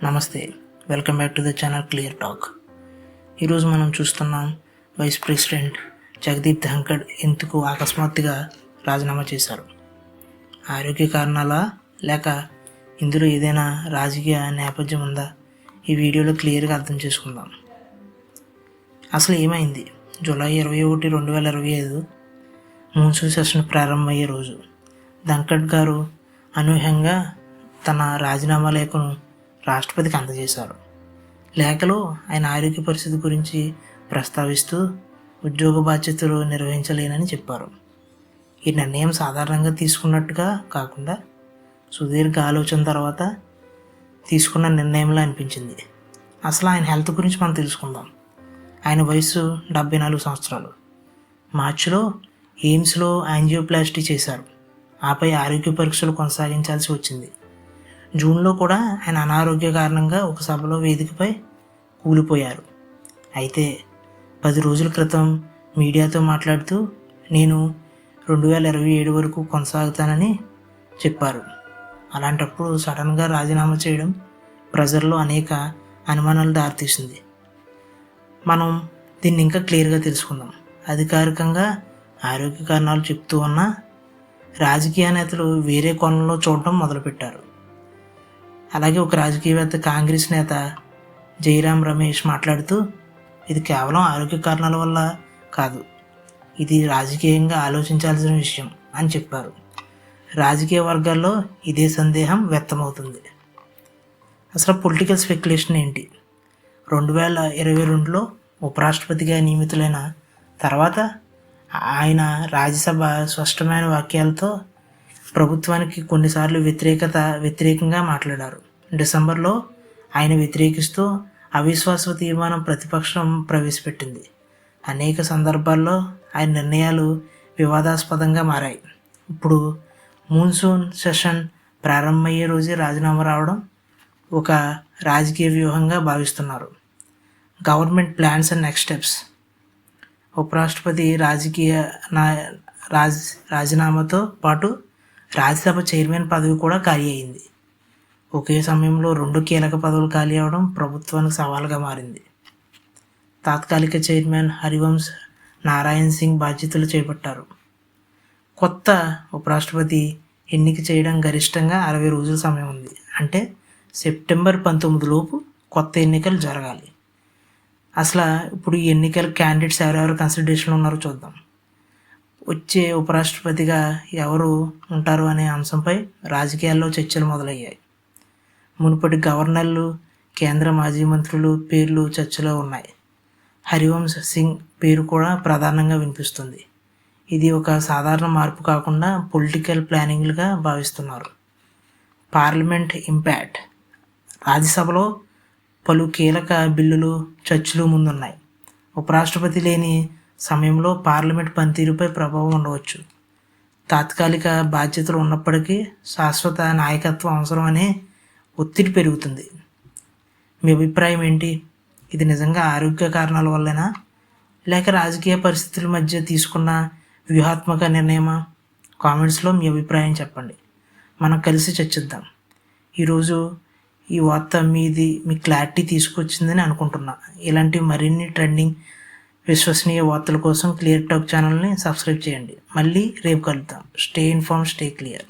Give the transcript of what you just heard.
నమస్తే, welcome back to the channel clear talk. ఈరోజు మనం చూస్తున్నాం వైస్ ప్రెసిడెంట్ జగదీప్ ధంకడ్ ఎందుకు అకస్మాత్తుగా రాజీనామా చేశారు. ఆరోగ్య కారణాలా లేక ఇందులో ఏదైనా రాజకీయ నేపథ్యం ఉందా? ఈ వీడియోలో క్లియర్గా అర్థం చేసుకుందాం. అసలు ఏమైంది? జూలై 21, 2025 మాన్సూన్ సెషన్ ప్రారంభమయ్యే రోజు ధంకడ్ గారు అనూహ్యంగా తన రాజీనామా లేఖను రాష్ట్రపతికి అందజేశారు. లేఖలో ఆయన ఆరోగ్య పరిస్థితి గురించి ప్రస్తావిస్తూ ఉద్యోగ బాధ్యతలు నిర్వహించలేనని చెప్పారు. ఈ నిర్ణయం సాధారణంగా తీసుకున్నట్టుగా కాకుండా సుదీర్ఘ ఆలోచన తర్వాత తీసుకున్న నిర్ణయంలా అనిపించింది. అసలు ఆయన హెల్త్ గురించి మనం తెలుసుకుందాం. ఆయన వయసు 74 సంవత్సరాలు. మార్చిలో ఎయిమ్స్లో యాంజియోప్లాస్టీ చేశారు. ఆపై ఆరోగ్య పరీక్షలు కొనసాగించాల్సి వచ్చింది. జూన్లో కూడా ఆయన అనారోగ్య కారణంగా ఒక సభలో వేదికపై కూలిపోయారు. అయితే 10 రోజుల క్రితం మీడియాతో మాట్లాడుతూ నేను 2027 వరకు కొనసాగుతానని చెప్పారు. అలాంటప్పుడు సడన్గా రాజీనామా చేయడం ప్రజల్లో అనేక అనుమానాలు దారితీసింది. మనం దీన్ని ఇంకా క్లియర్గా తెలుసుకుందాం. అధికారికంగా ఆరోగ్య కారణాలు చెప్తూ ఉన్న రాజకీయ నేతలు వేరే కోణంలో చూడటం మొదలుపెట్టారు. అలాగే ఒక రాజకీయవేత్త, కాంగ్రెస్ నేత జైరాం రమేష్ మాట్లాడుతూ ఇది కేవలం ఆరోగ్య కారణాల వల్ల కాదు, ఇది రాజకీయంగా ఆలోచించాల్సిన విషయం అని చెప్పారు. రాజకీయ వర్గాల్లో ఇదే సందేహం వ్యక్తమవుతుంది. అసలు పొలిటికల్ స్పెక్యులేషన్ ఏంటి? 2022లో ఉపరాష్ట్రపతిగా నియమితులైన తర్వాత ఆయన రాజ్యసభ స్పష్టమైన వాక్యాలతో ప్రభుత్వానికి కొన్నిసార్లు వ్యతిరేకంగా మాట్లాడారు. డిసెంబర్లో ఆయన వ్యతిరేకిస్తూ అవిశ్వాస తీర్మానం ప్రతిపక్షం ప్రవేశపెట్టింది. అనేక సందర్భాల్లో ఆయన నిర్ణయాలు వివాదాస్పదంగా మారాయి. ఇప్పుడు మాన్సూన్ సెషన్ ప్రారంభమయ్యే రోజే రాజీనామా రావడం ఒక రాజకీయ వ్యూహంగా భావిస్తున్నారు. Government plans and next steps. ఉపరాష్ట్రపతి రాజీనామాతో పాటు రాజ్యసభ చైర్మన్ పదవి కూడా ఖాళీ అయింది. ఒకే సమయంలో 2 కీలక పదవులు ఖాళీ అవడం ప్రభుత్వానికి సవాల్గా మారింది. తాత్కాలిక చైర్మన్ హరివంశ్ నారాయణ్ సింగ్ బాధ్యతలు చేపట్టారు. కొత్త ఉపరాష్ట్రపతి ఎన్నిక చేయడం గరిష్టంగా 60 రోజుల సమయం ఉంది. అంటే సెప్టెంబర్ 19 లోపు కొత్త ఎన్నికలు జరగాలి. అసలు ఇప్పుడు ఈ ఎన్నికల క్యాండిడేట్స్ ఎవరెవరు కన్సిడరేషన్లో ఉన్నారో చూద్దాం. వచ్చే ఉపరాష్ట్రపతిగా ఎవరు ఉంటారు అనే అంశంపై రాజకీయాల్లో చర్చలు మొదలయ్యాయి. మునుపటి గవర్నర్లు, కేంద్ర మాజీ మంత్రులు పేర్లు చర్చలో ఉన్నాయి. హరివంశ్ సింగ్ పేరు కూడా ప్రధానంగా వినిపిస్తుంది. ఇది ఒక సాధారణ మార్పు కాకుండా పొలిటికల్ ప్లానింగ్లుగా భావిస్తున్నారు. Parliament impact. రాజ్యసభలో పలు కీలక బిల్లులు చర్చలు ముందున్నాయి. ఉపరాష్ట్రపతి లేని సమయంలో పార్లమెంట్ పనితీరుపై ప్రభావం ఉండవచ్చు. తాత్కాలిక బాధ్యతలు ఉన్నప్పటికీ శాశ్వత నాయకత్వం అవసరం అనే ఒత్తిడి పెరుగుతుంది. మీ అభిప్రాయం ఏంటి? ఇది నిజంగా ఆరోగ్య కారణాల వల్లేనా లేక రాజకీయ పరిస్థితుల మధ్య తీసుకున్న వ్యూహాత్మక నిర్ణయమా? కామెంట్స్లో మీ అభిప్రాయం చెప్పండి. మనం కలిసి చర్చిద్దాం. ఈరోజు ఈ వార్త మీ క్లారిటీ తీసుకొచ్చిందని అనుకుంటున్నా. ఇలాంటి మరిన్ని ట్రెండింగ్ విశ్వసనీయ వార్తల కోసం క్లియర్ టాక్ ఛానల్ని సబ్స్క్రైబ్ చేయండి. మళ్ళీ రేపు కలుద్దాం. Stay inform, stay clear.